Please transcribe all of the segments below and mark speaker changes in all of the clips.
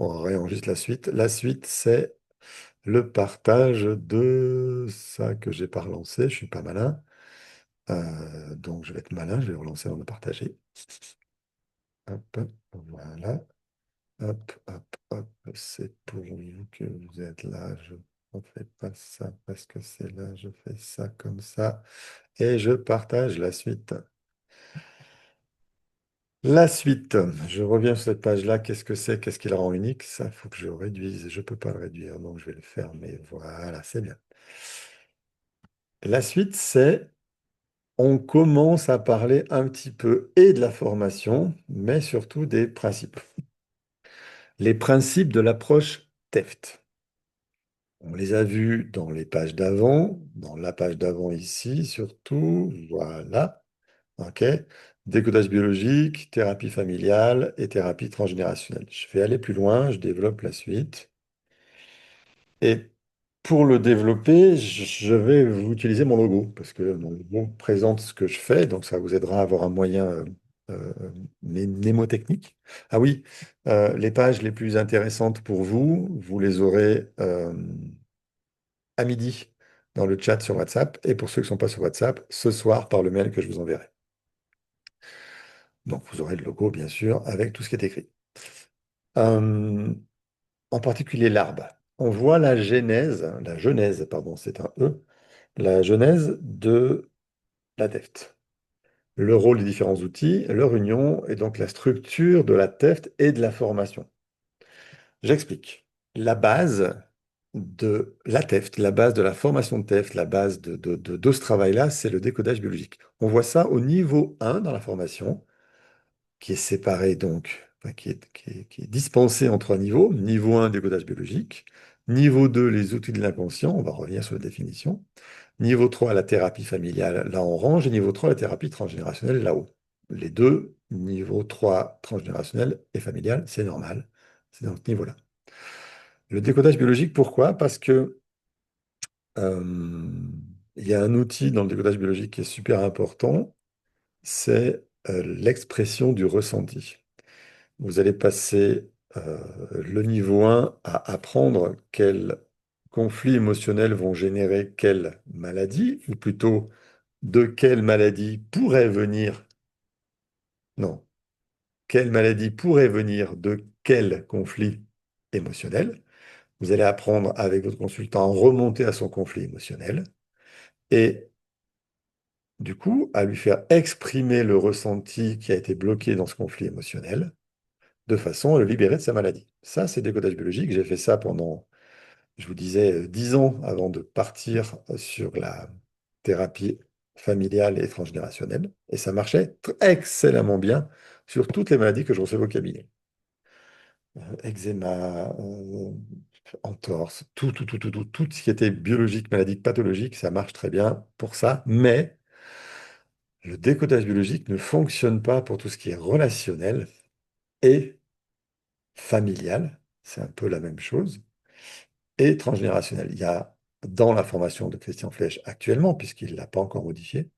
Speaker 1: on réenregistre la suite. La suite, c'est le partage de ça que j'ai pas relancé. Je suis pas malin. Donc, je vais être malin. Je vais relancer avant de partager. Hop, voilà. Hop, hop, hop. C'est pour vous que vous êtes là. Je ne fais pas ça parce que c'est là. Je fais ça comme ça. Et je partage la suite. La suite, je reviens sur cette page-là. Qu'est-ce que c'est? Qu'est-ce qui la rend unique? Ça, il faut que je le réduise. Je ne peux pas le réduire, donc je vais le faire. Mais voilà, c'est bien. La suite, c'est on commence à parler un petit peu et de la formation, mais surtout des principes. Les principes de l'approche TEFT. On les a vus dans les pages d'avant, dans la page d'avant ici, surtout. Voilà. OK? Décodage biologique, thérapie familiale et thérapie transgénérationnelle. Je vais aller plus loin, je développe la suite. Et pour le développer, je vais vous utiliser mon logo, parce que mon logo présente ce que je fais, donc ça vous aidera à avoir un moyen mnémotechnique. Ah oui, les pages les plus intéressantes pour vous, vous les aurez à midi dans le chat sur WhatsApp, et pour ceux qui ne sont pas sur WhatsApp, ce soir par le mail que je vous enverrai. Donc vous aurez le logo, bien sûr, avec tout ce qui est écrit. Euh, En particulier l'arbre. On voit la genèse, pardon, c'est un E, la genèse de la TEFT. Le rôle des différents outils, leur union et donc la structure de la TEFT et de la formation. J'explique. La base de la TEFT, la base de la formation de TEFT, la base de ce travail-là, c'est le décodage biologique. On voit ça au niveau 1 dans la formation, qui est séparé donc, enfin, qui est dispensé en trois niveaux. Niveau 1, décodage biologique. Niveau 2, les outils de l'inconscient. On va revenir sur la définition. Niveau 3, la thérapie familiale, là en range. Et niveau 3, la thérapie transgénérationnelle, là-haut. Les deux, niveau 3, transgénérationnel et familial, c'est normal. C'est dans ce niveau-là. Le décodage biologique, pourquoi? Parce que euh, il y a un outil dans le décodage biologique qui est super important, c'est l'expression du ressenti. Vous allez passer le niveau 1 à apprendre quels conflits émotionnels vont générer quelle maladie, ou plutôt de quelle maladie pourrait venir, non, quelle maladie pourrait venir de quel conflit émotionnel. Vous allez apprendre avec votre consultant à remonter à son conflit émotionnel et du coup à lui faire exprimer le ressenti qui a été bloqué dans ce conflit émotionnel de façon à le libérer de sa maladie. Ça, c'est décodage biologique. J'ai fait ça pendant, je vous disais, 10 ans avant de partir sur la thérapie familiale et transgénérationnelle. Et ça marchait excellemment bien sur toutes les maladies que je recevais au cabinet. Eczéma, entorse, tout ce qui était biologique, maladie, pathologique, ça marche très bien pour ça. Mais le décodage biologique ne fonctionne pas pour tout ce qui est relationnel et familial. C'est un peu la même chose. Et transgénérationnel. Il y a dans la formation de Christian Flech actuellement, puisqu'il ne l'a pas encore modifié,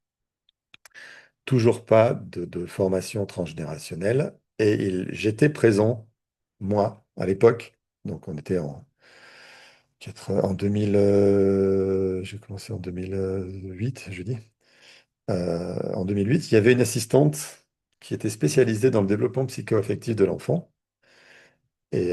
Speaker 1: toujours pas de formation transgénérationnelle. Et j'étais présent, moi, à l'époque. Donc on était en 2000, j'ai commencé en 2008, je dis. En 2008, il y avait une assistante qui était spécialisée dans le développement psycho-affectif de l'enfant. Et,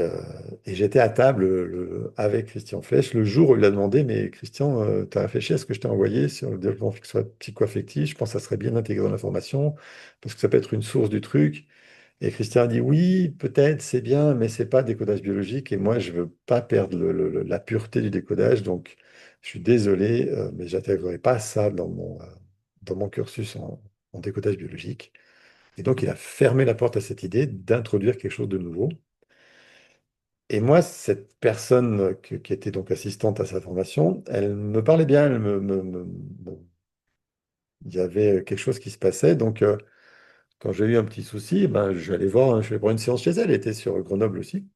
Speaker 1: et j'étais à table avec Christian Flech le jour où il a demandé, mais Christian, tu as réfléchi à ce que je t'ai envoyé sur le développement psycho-affectif? Je pense que ça serait bien intégré dans la formation, parce que ça peut être une source du truc. Et Christian a dit, oui, peut-être, c'est bien, mais c'est pas décodage biologique, et moi, je veux pas perdre la pureté du décodage, donc je suis désolé, mais j'intégrerai pas ça dans mon cursus en décodage biologique. Et donc, il a fermé la porte à cette idée d'introduire quelque chose de nouveau. Et moi, cette personne qui était donc assistante à sa formation, elle me parlait bien, bon, il y avait quelque chose qui se passait. Donc, quand j'ai eu un petit souci, ben, je vais voir une séance chez elle. Elle était sur Grenoble aussi.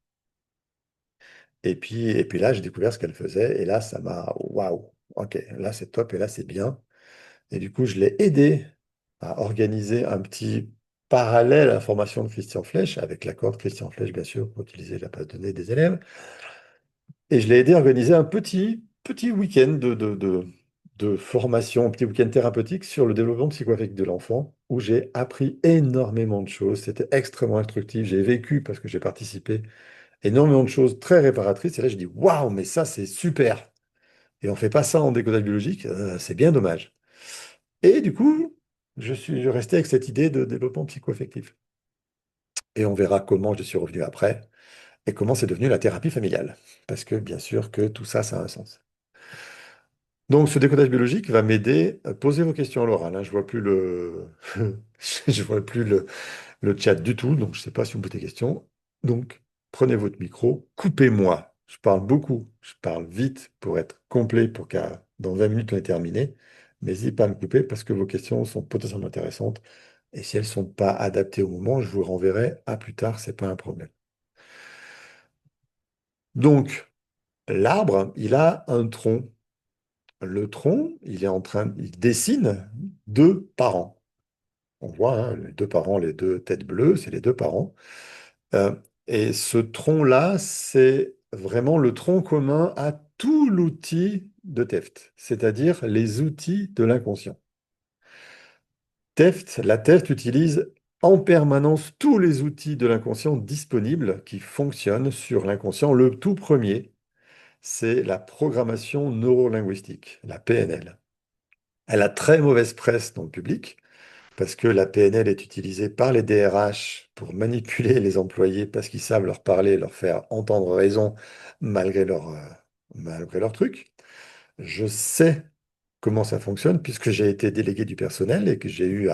Speaker 1: Et puis là, j'ai découvert ce qu'elle faisait. Et là, ça m'a, waouh, ok, là, c'est top et là, c'est bien. Et du coup, je l'ai aidé à organiser un petit parallèle à la formation de Christian Flech, avec l'accord de Christian Flech, bien sûr, pour utiliser la base de données des élèves. Et je l'ai aidé à organiser un petit week-end de formation, un petit week-end thérapeutique sur le développement psychoaffectif de l'enfant, où j'ai appris énormément de choses. C'était extrêmement instructif. J'ai vécu, parce que j'ai participé, énormément de choses très réparatrices. Et là, je dis, waouh, mais ça, c'est super. Et on ne fait pas ça en décodage biologique, c'est bien dommage. Et du coup, je suis resté avec cette idée de développement psychoaffectif. Et on verra comment je suis revenu après et comment c'est devenu la thérapie familiale. Parce que bien sûr que tout ça, ça a un sens. Donc, ce décodage biologique va m'aider à poser vos questions à l'oral, hein. Je vois plus je vois plus le chat du tout, donc je ne sais pas si vous me posez des questions. Donc, prenez votre micro, coupez-moi. Je parle beaucoup, je parle vite pour être complet, pour qu'à dans 20 minutes on ait terminé. Mais n'hésitez pas à me couper parce que vos questions sont potentiellement intéressantes. Et si elles ne sont pas adaptées au moment, je vous renverrai à plus tard, c'est pas un problème. Donc, l'arbre, il a un tronc. Le tronc, il dessine deux parents. On voit, hein, les deux parents, les deux têtes bleues, c'est les deux parents. Euh, et ce tronc-là, c'est vraiment le tronc commun à tout l'outil de TEFT, c'est-à-dire les outils de l'inconscient. La TEFT utilise en permanence tous les outils de l'inconscient disponibles qui fonctionnent sur l'inconscient. Le tout premier, c'est la programmation neurolinguistique, la PNL. Elle a très mauvaise presse dans le public parce que la PNL est utilisée par les DRH pour manipuler les employés parce qu'ils savent leur parler, leur faire entendre raison malgré malgré leur truc. Je sais comment ça fonctionne puisque j'ai été délégué du personnel et que j'ai eu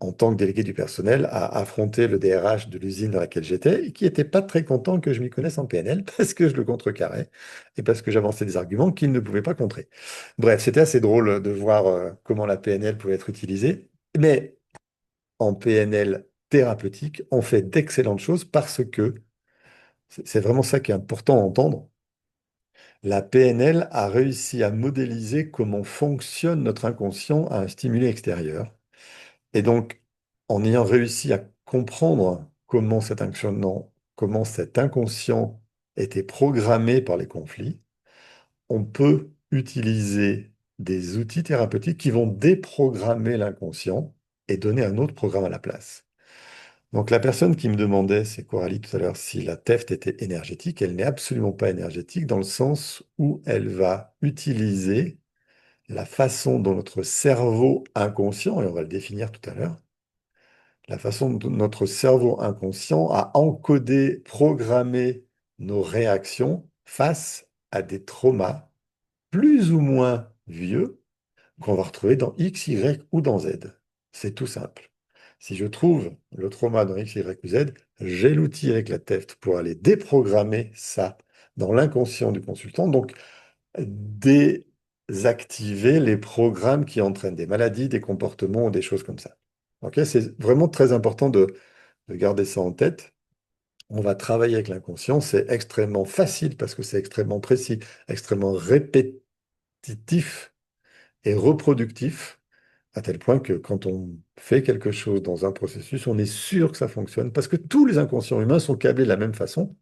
Speaker 1: en tant que délégué du personnel, à affronter le DRH de l'usine dans laquelle j'étais et qui n'était pas très content que je m'y connaisse en PNL parce que je le contrecarrais et parce que j'avançais des arguments qu'il ne pouvait pas contrer. Bref, c'était assez drôle de voir comment la PNL pouvait être utilisée. Mais en PNL thérapeutique, on fait d'excellentes choses parce que c'est vraiment ça qui est important à entendre. La PNL a réussi à modéliser comment fonctionne notre inconscient à un stimuli extérieur. Et donc, en ayant réussi à comprendre comment cet inconscient était programmé par les conflits, on peut utiliser des outils thérapeutiques qui vont déprogrammer l'inconscient et donner un autre programme à la place. Donc la personne qui me demandait, c'est Coralie tout à l'heure, si la TEFT était énergétique, elle n'est absolument pas énergétique dans le sens où elle va utiliser la façon dont notre cerveau inconscient, et on va le définir tout à l'heure, la façon dont notre cerveau inconscient a encodé, programmé nos réactions face à des traumas plus ou moins vieux qu'on va retrouver dans X, Y ou dans Z. C'est tout simple. Si je trouve le trauma dans X, Y ou Z, j'ai l'outil avec la TEFT pour aller déprogrammer ça dans l'inconscient du consultant. Donc, désactiver les programmes qui entraînent des maladies, des comportements ou des choses comme ça. Ok, c'est vraiment très important de garder ça en tête. On va travailler avec l'inconscient, c'est extrêmement facile parce que c'est extrêmement précis, extrêmement répétitif et reproductif, à tel point que quand on fait quelque chose dans un processus, on est sûr que ça fonctionne parce que tous les inconscients humains sont câblés de la même façon.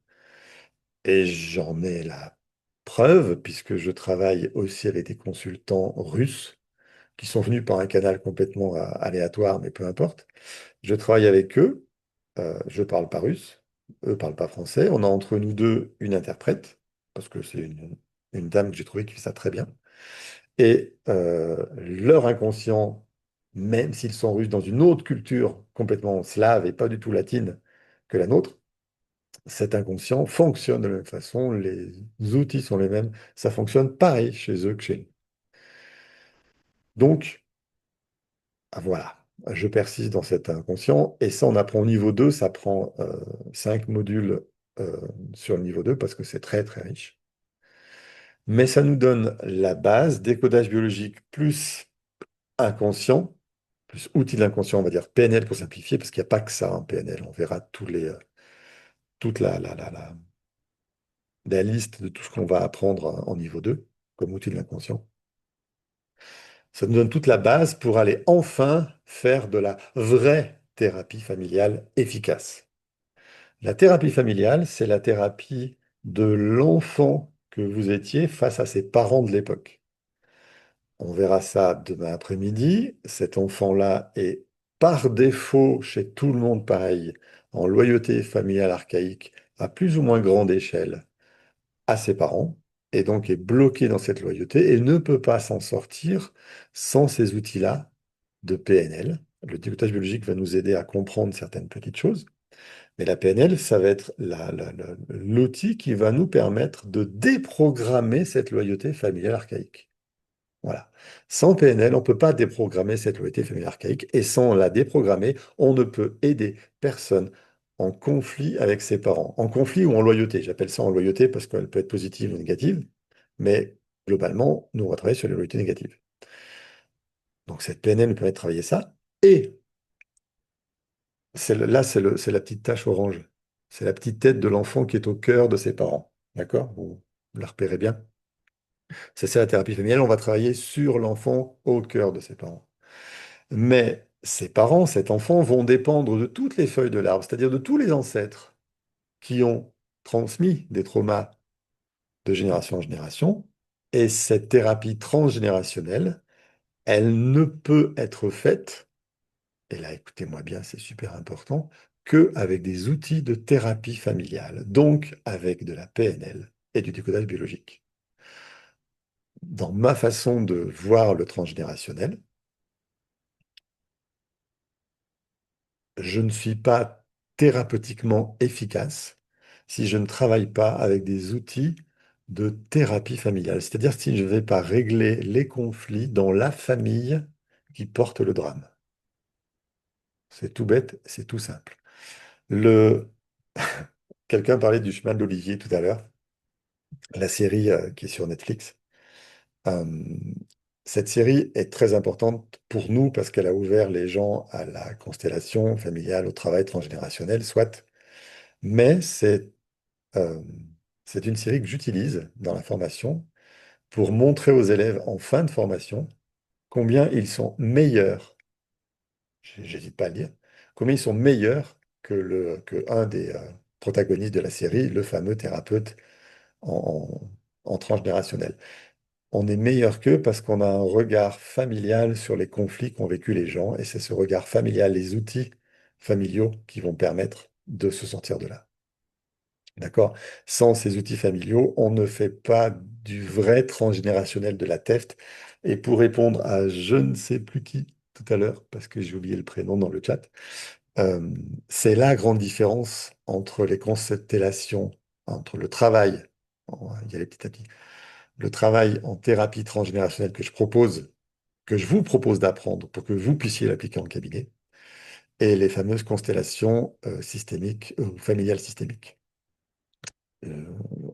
Speaker 1: Et j'en ai la preuve puisque je travaille aussi avec des consultants russes qui sont venus par un canal complètement aléatoire, mais peu importe. Je travaille avec eux, je parle pas russe, eux parlent pas français. On a entre nous deux une interprète, parce que c'est une dame que j'ai trouvée qui fait ça très bien. Et leur inconscient, même s'ils sont russes dans une autre culture complètement slave et pas du tout latine que la nôtre, cet inconscient fonctionne de la même façon, les outils sont les mêmes, ça fonctionne pareil chez eux que chez nous. Donc, voilà, je persiste dans cet inconscient et ça, on apprend au niveau 2, ça prend 5 modules euh, sur le niveau 2 parce que c'est très très riche. Mais ça nous donne la base, décodage biologique plus inconscient, plus outil de l'inconscient, on va dire PNL pour simplifier, parce qu'il n'y a pas que ça en PNL. On verra toute la liste de tout ce qu'on va apprendre en niveau 2 comme outil de l'inconscient. Ça nous donne toute la base pour aller enfin faire de la vraie thérapie familiale efficace. La thérapie familiale, c'est la thérapie de l'enfant que vous étiez face à ses parents de l'époque. On verra ça demain après-midi. Cet enfant-là est par défaut, chez tout le monde pareil, en loyauté familiale archaïque à plus ou moins grande échelle à ses parents, et donc est bloqué dans cette loyauté et ne peut pas s'en sortir sans ces outils-là de PNL. Le décodage biologique va nous aider à comprendre certaines petites choses, mais la PNL, ça va être l'outil qui va nous permettre de déprogrammer cette loyauté familiale archaïque. Voilà. Sans PNL, on ne peut pas déprogrammer cette loyauté familiale archaïque et sans la déprogrammer, on ne peut aider personne en conflit avec ses parents. En conflit ou en loyauté. J'appelle ça en loyauté parce qu'elle peut être positive ou négative, mais globalement, nous, on va travailler sur les loyautés négatives. Donc cette PNL nous permet de travailler ça. Et là, c'est la petite tache orange. C'est la petite tête de l'enfant qui est au cœur de ses parents. D'accord? Vous la repérez bien. C'est ça la thérapie familiale. On va travailler sur l'enfant au cœur de ses parents. Mais ses parents, cet enfant, vont dépendre de toutes les feuilles de l'arbre, c'est-à-dire de tous les ancêtres qui ont transmis des traumas de génération en génération. Et cette thérapie transgénérationnelle, elle ne peut être faite, et là écoutez-moi bien, c'est super important, que avec des outils de thérapie familiale, donc avec de la PNL et du décodage biologique. Dans ma façon de voir le transgénérationnel, je ne suis pas thérapeutiquement efficace si je ne travaille pas avec des outils de thérapie familiale. C'est-à-dire si je ne vais pas régler les conflits dans la famille qui porte le drame. C'est tout bête, c'est tout simple. Le... Quelqu'un parlait du chemin de l'Olivier tout à l'heure, la série qui est sur Netflix. Euh, Cette série est très importante pour nous parce qu'elle a ouvert les gens à la constellation familiale, au travail transgénérationnel, soit. Mais euh, c'est une série que j'utilise dans la formation pour montrer aux élèves en fin de formation combien ils sont meilleurs, j'hésite pas à le dire, combien ils sont meilleurs que un des protagonistes de la série, le fameux thérapeute en transgénérationnel. On est meilleur qu'eux parce qu'on a un regard familial sur les conflits qu'ont vécu les gens, et c'est ce regard familial, les outils familiaux qui vont permettre de se sortir de là. D'accord? Sans ces outils familiaux, on ne fait pas du vrai transgénérationnel de la TEFT. Et pour répondre à je ne sais plus qui tout à l'heure, parce que j'ai oublié le prénom dans le chat, euh, c'est la grande différence entre les constellations, entre le travail, il y a les petits tapis, le travail en thérapie transgénérationnelle que je propose, que je vous propose d'apprendre pour que vous puissiez l'appliquer en cabinet, et les fameuses constellations systémiques ou familiales systémiques. Euh,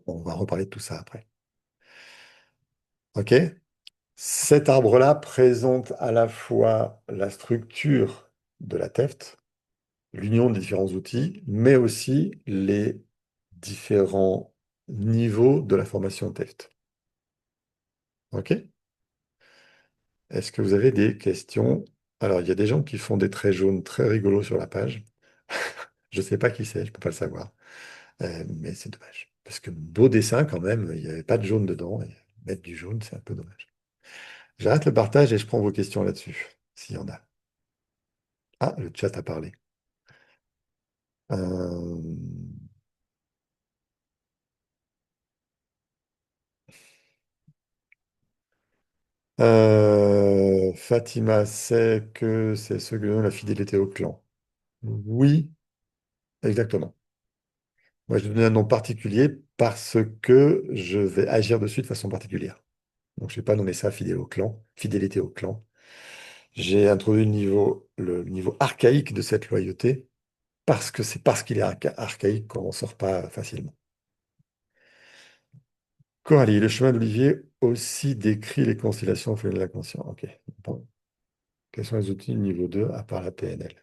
Speaker 1: on va reparler de tout ça après. OK? Cet arbre-là présente à la fois la structure de la TEFT, l'union des différents outils, mais aussi les différents niveaux de la formation TEFT. OK? Est-ce que vous avez des questions? Alors, il y a des gens qui font des traits jaunes très rigolos sur la page. Je ne sais pas qui c'est, je ne peux pas le savoir. Mais c'est dommage. Parce que beau dessin quand même, il n'y avait pas de jaune dedans. Et mettre du jaune, c'est un peu dommage. J'arrête le partage et je prends vos questions là-dessus, s'il y en a. Ah, le chat a parlé. Euh, Fatima sait que c'est ce que donne la fidélité au clan. Oui, exactement. Moi, je donne un nom particulier parce que je vais agir dessus de façon particulière. Donc, je ne vais pas nommer ça fidélité au clan. J'ai introduit le niveau archaïque de cette loyauté parce que c'est parce qu'il est archaïque qu'on n'en sort pas facilement. Coralie, le chemin d'Olivier aussi décrit les constellations de l'inconscient. Ok. Bon. Quels sont les outils niveau 2 à part la PNL?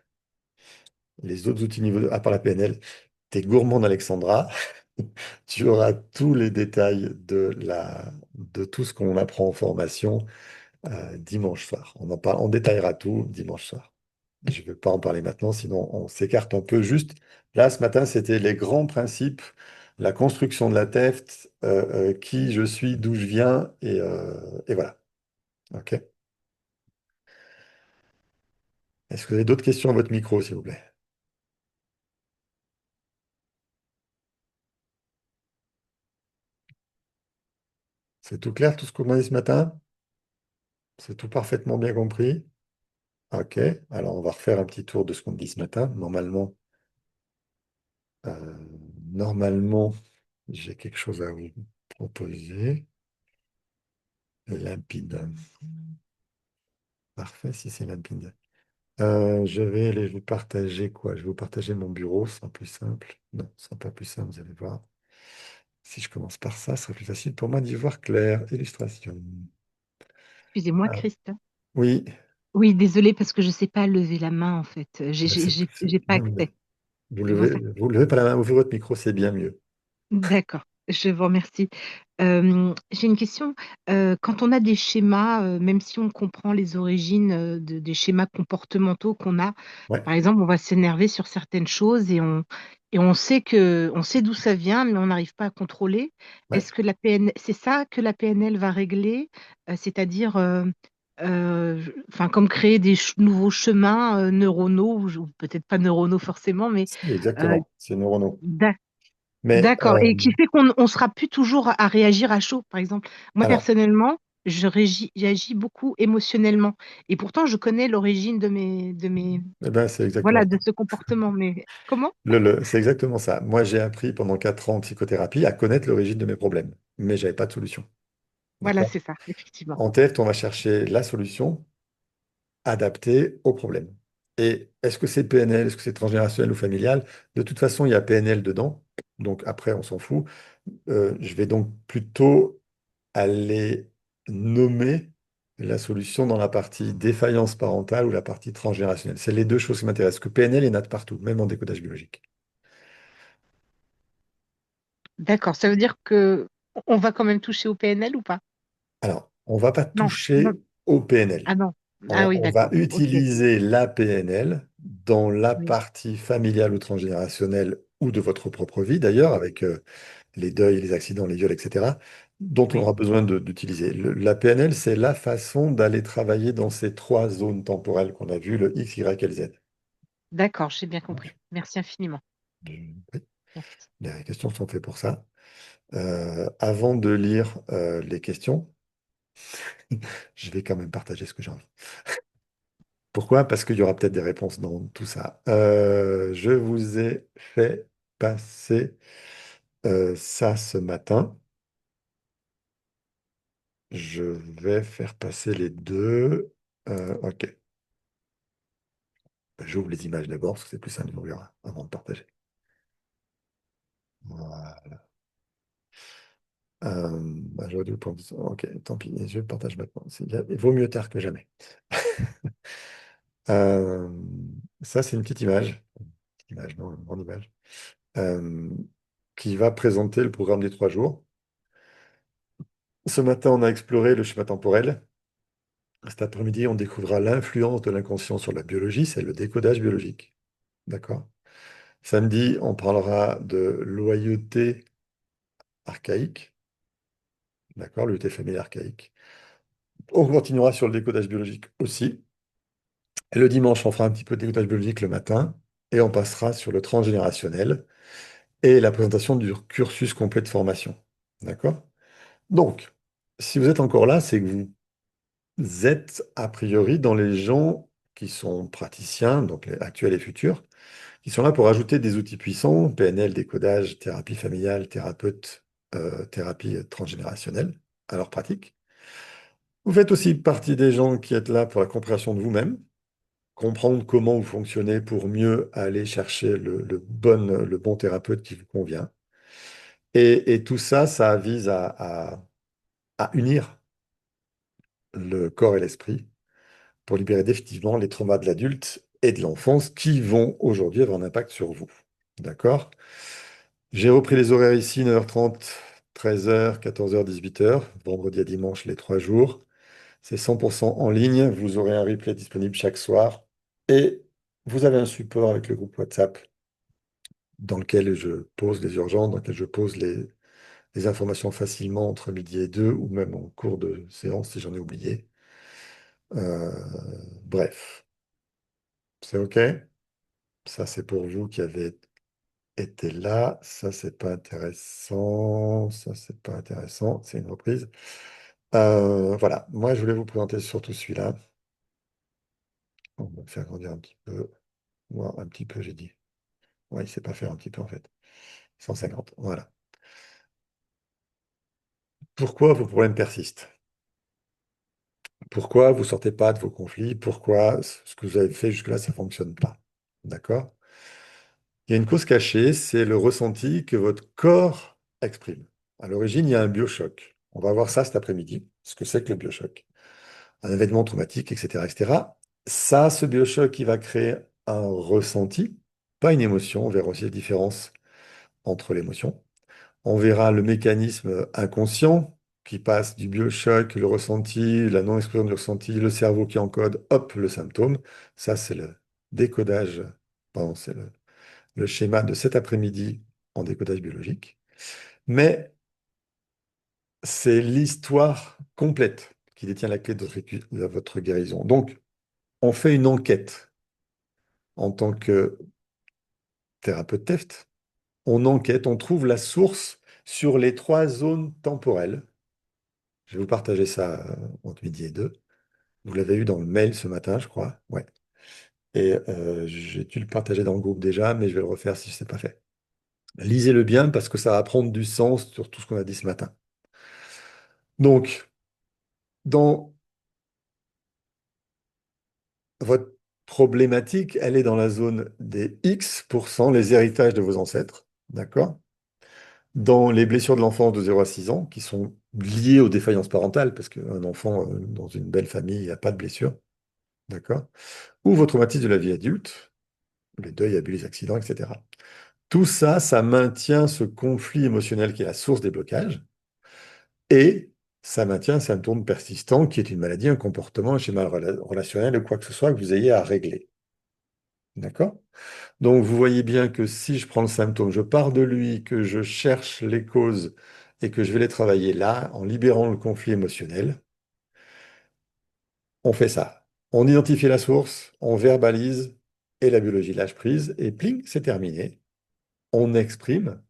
Speaker 1: Les autres outils niveau 2 à part la PNL, t'es gourmande Alexandra. Tu auras tous les détails de tout ce qu'on apprend en formation dimanche soir. On détaillera tout dimanche soir. Je ne vais pas en parler maintenant, sinon on s'écarte un peu. Juste, là, ce matin, c'était les grands principes, la construction de la tête, qui je suis, d'où je viens, et voilà. OK. Est-ce que vous avez d'autres questions à votre micro, s'il vous plaît? C'est tout clair, tout ce qu'on a dit ce matin? C'est tout parfaitement bien compris? OK. Alors, on va refaire un petit tour de ce qu'on dit ce matin. Euh, normalement, j'ai quelque chose à vous proposer. Limpide. Parfait, si c'est limpide. Je vais aller vous partager quoi? Je vais vous partager mon bureau, ce sera plus simple. Non, ce sera pas plus simple, vous allez voir. Si je commence par ça, ce sera plus facile pour moi d'y voir clair. Illustration.
Speaker 2: Excusez-moi,
Speaker 1: Ah,
Speaker 2: Christ.
Speaker 1: oui,
Speaker 2: Oui, désolée parce que je ne sais pas lever la main en fait.
Speaker 1: bah,
Speaker 2: J'ai pas
Speaker 1: bien mieux.
Speaker 2: accès. C'est pour ça.
Speaker 1: Vous levez pas la main, ouvrez votre micro, c'est bien mieux.
Speaker 2: D'accord, je vous remercie. J'ai une question. Quand on a des schémas, même si on comprend les origines des schémas comportementaux qu'on a,
Speaker 1: Ouais,
Speaker 2: par exemple, on va s'énerver sur certaines choses et on sait d'où ça vient, mais on n'arrive pas à contrôler.
Speaker 1: ouais.
Speaker 2: Est-ce que c'est ça que la PNL va régler, c'est-à-dire, enfin, comme créer des nouveaux chemins neuronaux, ou peut-être pas neuronaux forcément, mais
Speaker 1: Si,
Speaker 2: euh,
Speaker 1: exactement, c'est neuronaux.
Speaker 2: d'a-
Speaker 1: Mais
Speaker 2: D'accord. Et qui fait qu'on on sera plus toujours à réagir à chaud, par exemple. Moi,
Speaker 1: alors,
Speaker 2: personnellement, j'agis beaucoup émotionnellement. Et pourtant, je connais l'origine
Speaker 1: eh ben, c'est exactement
Speaker 2: voilà, de
Speaker 1: ça.
Speaker 2: ce comportement. Mais comment?
Speaker 1: C'est exactement ça. Moi, j'ai appris pendant 4 ans en psychothérapie à connaître l'origine de mes problèmes, mais j'avais pas de solution.
Speaker 2: Voilà,
Speaker 1: D'accord?
Speaker 2: c'est ça, effectivement.
Speaker 1: En test, on va chercher la solution adaptée au problème. Et est-ce que c'est PNL, est-ce que c'est transgénérationnel ou familial? De toute façon, il y a PNL dedans, donc après, on s'en fout. Je vais donc plutôt aller nommer la solution dans la partie défaillance parentale ou la partie transgénérationnelle. C'est les deux choses qui m'intéressent. Que PNL, il y en a de partout, même en décodage biologique.
Speaker 2: D'accord. Ça veut dire que on va quand même toucher au PNL ou pas?
Speaker 1: Alors, on ne va pas
Speaker 2: Non, non.
Speaker 1: toucher au PNL.
Speaker 2: Ah non. Ah oui,
Speaker 1: On va
Speaker 2: d'accord. Ok.
Speaker 1: utiliser la PNL dans la
Speaker 2: Oui,
Speaker 1: partie familiale ou transgénérationnelle ou de votre propre vie d'ailleurs, avec les deuils, les accidents, les viols, etc., dont on
Speaker 2: oui.
Speaker 1: aura besoin d'utiliser. La PNL, c'est la façon d'aller travailler dans ces trois zones temporelles qu'on a vues, le X, Y et le Z.
Speaker 2: D'accord, j'ai bien compris.
Speaker 1: Ouais.
Speaker 2: Merci infiniment.
Speaker 1: Oui,
Speaker 2: Merci.
Speaker 1: les questions sont faites pour ça. Avant de lire les questions, je vais quand même partager ce que j'ai envie. Pourquoi? Parce qu'il y aura peut-être des réponses dans tout ça. Je vous ai fait passer ça ce matin. Je vais faire passer les deux. OK. J'ouvre les images d'abord parce que c'est plus simple d'ouvrir avant de partager. Voilà. J'aurais dû le prendre. OK, tant pis, je le partage maintenant. Il vaut mieux tard que jamais. Euh, Ça, c'est une petite image. Petite image, non, une grande image. euh, qui va présenter le programme des 3 jours. Ce matin, on a exploré le schéma temporel. Cet après-midi, on découvrira l'influence de l'inconscient sur la biologie, c'est le décodage biologique. D'accord? Samedi, on parlera de loyauté archaïque. D'accord? Loyauté familiale archaïque. On continuera sur le décodage biologique aussi. Et le dimanche, on fera un petit peu de décodage biologique le matin. Et on passera sur le transgénérationnel et la présentation du cursus complet de formation. D'accord? Donc, si vous êtes encore là, c'est que vous êtes a priori dans les gens qui sont praticiens, donc les actuels et futurs, qui sont là pour ajouter des outils puissants, PNL, décodage, thérapie familiale, thérapeute, thérapie transgénérationnelle, à leur pratique. Vous faites aussi partie des gens qui êtes là pour la compréhension de vous-même, comprendre comment vous fonctionnez pour mieux aller chercher le bon thérapeute qui vous convient. Et tout ça, ça vise à unir le corps et l'esprit pour libérer définitivement les traumas de l'adulte et de l'enfance qui vont aujourd'hui avoir un impact sur vous. D'accord? J'ai repris les horaires ici, 9h30, 13h, 14h, 18h, vendredi à dimanche, les 3 jours. C'est 100% en ligne. Vous aurez un replay disponible chaque soir. Et vous avez un support avec le groupe WhatsApp dans lequel je pose les urgences, dans lequel je pose les informations facilement entre midi et deux, ou même en cours de séance si j'en ai oublié. Euh, bref, c'est OK. Ça, c'est pour vous qui avez été là. Ça, c'est pas intéressant. Ça, c'est pas intéressant. C'est une reprise. Voilà. Moi, je voulais vous présenter surtout celui-là. On va le faire grandir un petit peu. Moi, un petit peu, j'ai dit. Ouais, il sait pas faire un petit peu, en fait. 150. Voilà. Pourquoi vos problèmes persistent? Pourquoi vous sortez pas de vos conflits? Pourquoi ce que vous avez fait jusque-là, ça fonctionne pas? D'accord? Il y a une cause cachée, c'est le ressenti que votre corps exprime. À l'origine, il y a un biochoc. On va voir ça cet après-midi, ce que c'est que le biochoc. Un événement traumatique, etc., etc. Ça, ce biochoc, il va créer un ressenti, pas une émotion. On verra aussi la différence entre l'émotion. On verra le mécanisme inconscient qui passe du biochoc, le ressenti, la non-expression du ressenti, le cerveau qui encode, hop, le symptôme. Ça, c'est le décodage, pardon, c'est le schéma de cet après-midi en décodage biologique. Mais c'est l'histoire complète qui détient la clé de votre guérison. Donc, on fait une enquête en tant que thérapeute TEFT. On enquête, on trouve la source sur les trois zones temporelles. Je vais vous partager ça entre midi et deux. Vous l'avez eu dans le mail ce matin, je crois. Ouais. Et j'ai dû le partager dans le groupe déjà, mais je vais le refaire si ce n'est pas fait. Lisez-le bien parce que ça va prendre du sens sur tout ce qu'on a dit ce matin. Donc, dans votre problématique, elle est dans la zone des X%, les héritages de vos ancêtres. D'accord? Dans les blessures de l'enfance de 0 à 6 ans, qui sont liées aux défaillances parentales, parce qu'un enfant dans une belle famille, il n'y a pas de blessure. D'accord? Ou vos traumatismes de la vie adulte, les deuils, abus, les accidents, etc. Tout ça, ça maintient ce conflit émotionnel qui est la source des blocages et ça maintient un symptôme persistant qui est une maladie, un comportement, un schéma relationnel ou quoi que ce soit que vous ayez à régler. D'accord? Donc, vous voyez bien que si je prends le symptôme, je pars de lui, que je cherche les causes et que je vais les travailler là, en libérant le conflit émotionnel, on fait ça. On identifie la source, on verbalise et la biologie lâche prise et pling, c'est terminé. On exprime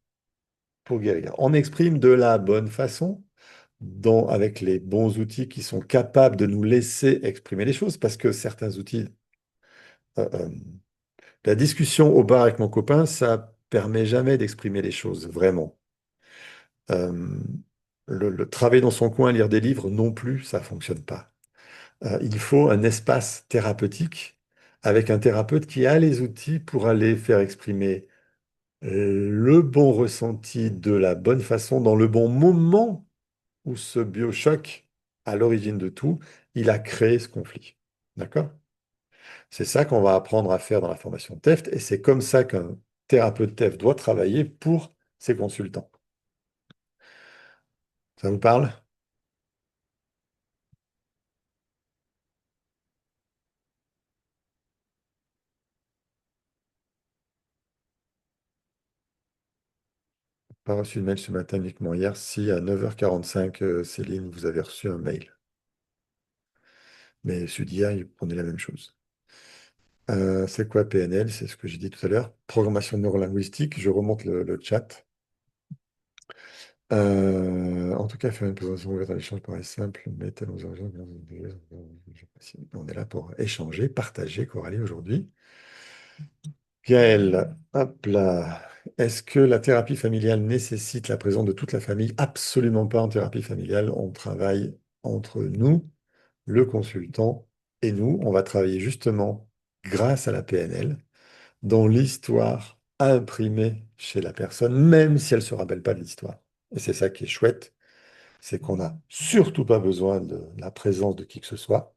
Speaker 1: pour guérir. On exprime de la bonne façon, avec les bons outils qui sont capables de nous laisser exprimer les choses, parce que certains outils, euh, euh, la discussion au bar avec mon copain, ça permet jamais d'exprimer les choses, vraiment. Euh, le travailler dans son coin, lire des livres, non plus, ça fonctionne pas. Il faut un espace thérapeutique avec un thérapeute qui a les outils pour aller faire exprimer le bon ressenti de la bonne façon, dans le bon moment où ce biochoc, à l'origine de tout, il a créé ce conflit. D'accord? C'est ça qu'on va apprendre à faire dans la formation TEFT et c'est comme ça qu'un thérapeute TEFT doit travailler pour ses consultants. Ça vous parle? Pas reçu de mail ce matin, uniquement hier. Si à 9h45, Céline, vous avez reçu un mail. Mais celui d'hier, il prenait la même chose. C'est quoi PNL? C'est ce que j'ai dit tout à l'heure. Programmation neurolinguistique. Je remonte le chat. En tout cas, faire une présentation ouverte à l'échange paraît simple, mais tellement urgent. On est là pour échanger, partager, Coralie, aujourd'hui. Gaël, hop là. Est-ce que la thérapie familiale nécessite la présence de toute la famille? Absolument pas en thérapie familiale. On travaille entre nous, le consultant et nous. On va travailler justement grâce à la PNL dans l'histoire imprimée chez la personne, même si elle ne se rappelle pas de l'histoire. Et c'est ça qui est chouette, c'est qu'on n'a surtout pas besoin de la présence de qui que ce soit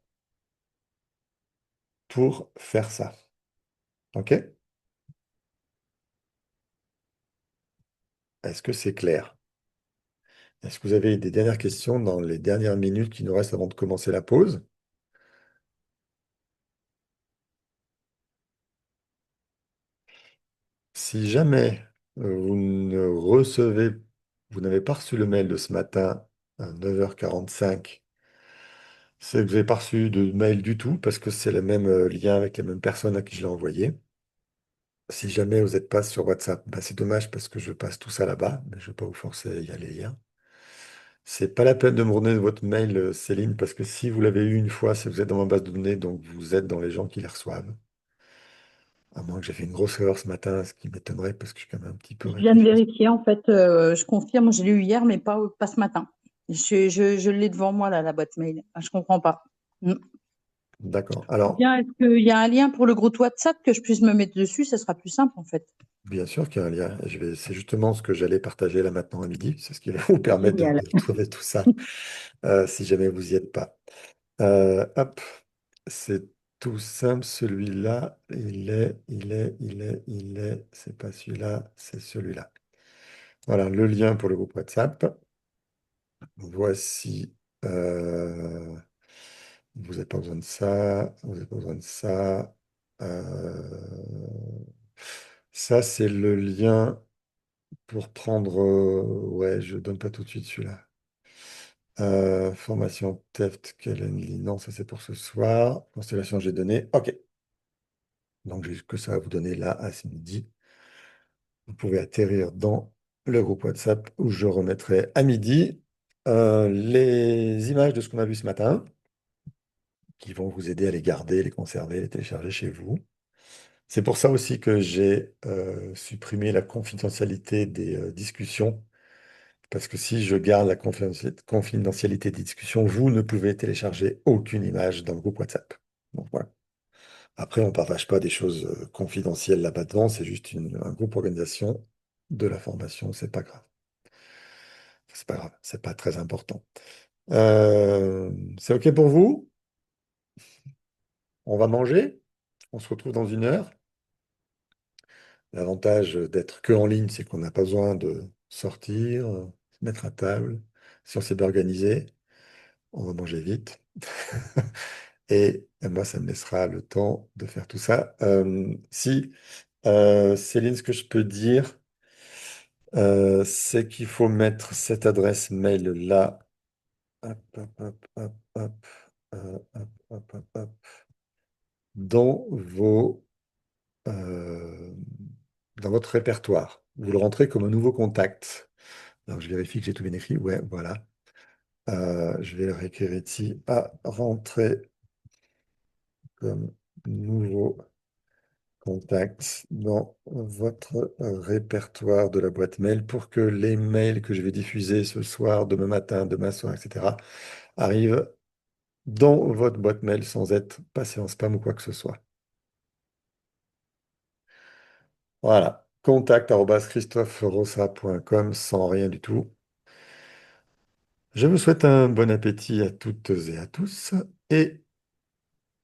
Speaker 1: pour faire ça. OK? Est-ce que c'est clair? Est-ce que vous avez des dernières questions dans les dernières minutes qui nous restent avant de commencer la pause? Si jamais vous ne recevez, vous n'avez pas reçu le mail de ce matin à 9h45, c'est que vous n'avez pas reçu de mail du tout parce que c'est le même lien avec les mêmes personnes à qui je l'ai envoyé. Si jamais vous n'êtes pas sur WhatsApp, bah, c'est dommage parce que je passe tout ça là-bas, mais je ne vais pas vous forcer à y aller hier. C'est pas la peine de me redonner votre mail, Céline, parce que si vous l'avez eu une fois, si vous êtes dans ma base de données, donc vous êtes dans les gens qui les reçoivent. À moins que j'ai fait une grosse erreur ce matin, ce qui m'étonnerait parce que je suis quand même un petit peu
Speaker 3: Je viens de
Speaker 1: réfléchi.
Speaker 3: vérifier, en fait, je confirme, je l'ai eu hier, mais pas ce matin. Je l'ai devant moi, là, la boîte mail. Ah, je comprends pas. Mm.
Speaker 1: D'accord.
Speaker 3: Ou
Speaker 1: Alors,
Speaker 3: bien, est-ce qu'il y a un lien pour le groupe WhatsApp que je puisse me mettre dessus? Ça sera plus simple, en fait.
Speaker 1: bien sûr qu'il y a un lien. C'est justement ce que j'allais partager là maintenant à midi. C'est ce qui va vous permettre
Speaker 3: Génial.
Speaker 1: de retrouver tout ça si jamais vous n'y êtes pas. Hop, c'est tout simple. Celui-là, c'est pas celui-là, c'est celui-là. Voilà le lien pour le groupe WhatsApp. Voici. Vous n'avez pas besoin de ça. Vous n'avez pas besoin de ça. Ça, c'est le lien pour prendre. Ouais, je donne pas tout de suite celui-là. Formation TEFT, Calendly. Non, ça c'est pour ce soir. Constellation, j'ai donné. OK. Donc, j'ai que ça à vous donner là à ce midi. Vous pouvez atterrir dans le groupe WhatsApp où je remettrai à midi les images de ce qu'on a vu ce matin qui vont vous aider à les garder, les conserver, les télécharger chez vous. C'est pour ça aussi que j'ai supprimé la confidentialité des discussions. Parce que si je garde la confidentialité des discussions, vous ne pouvez télécharger aucune image dans le groupe WhatsApp. Donc voilà. Après, on ne partage pas des choses confidentielles là-bas dedans, c'est juste un groupe organisation de la formation, c'est pas grave. C'est pas grave, c'est pas très important. C'est OK pour vous? On va manger? On se retrouve dans 1 heure. L'avantage d'être que en ligne, c'est qu'on n'a pas besoin de sortir, se mettre à table. Si on s'est bien organisé, on va manger vite. Et moi, ça me laissera le temps de faire tout ça. Si, Céline, ce que je peux dire, c'est qu'il faut mettre cette adresse mail-là, hop, hop, hop, hop, hop, hop, dans euh, dans votre répertoire. Vous le rentrez comme un nouveau contact. Alors, je vérifie que j'ai tout bien écrit. Ouais, voilà. Je vais le réécrire ici. À rentrer comme nouveau contact dans votre répertoire de la boîte mail pour que les mails que je vais diffuser ce soir, demain matin, demain soir, etc., arrivent dans votre boîte mail sans être passés en spam ou quoi que ce soit. Voilà. contact@christopherossa.com sans rien du tout. Je vous souhaite un bon appétit à toutes et à tous et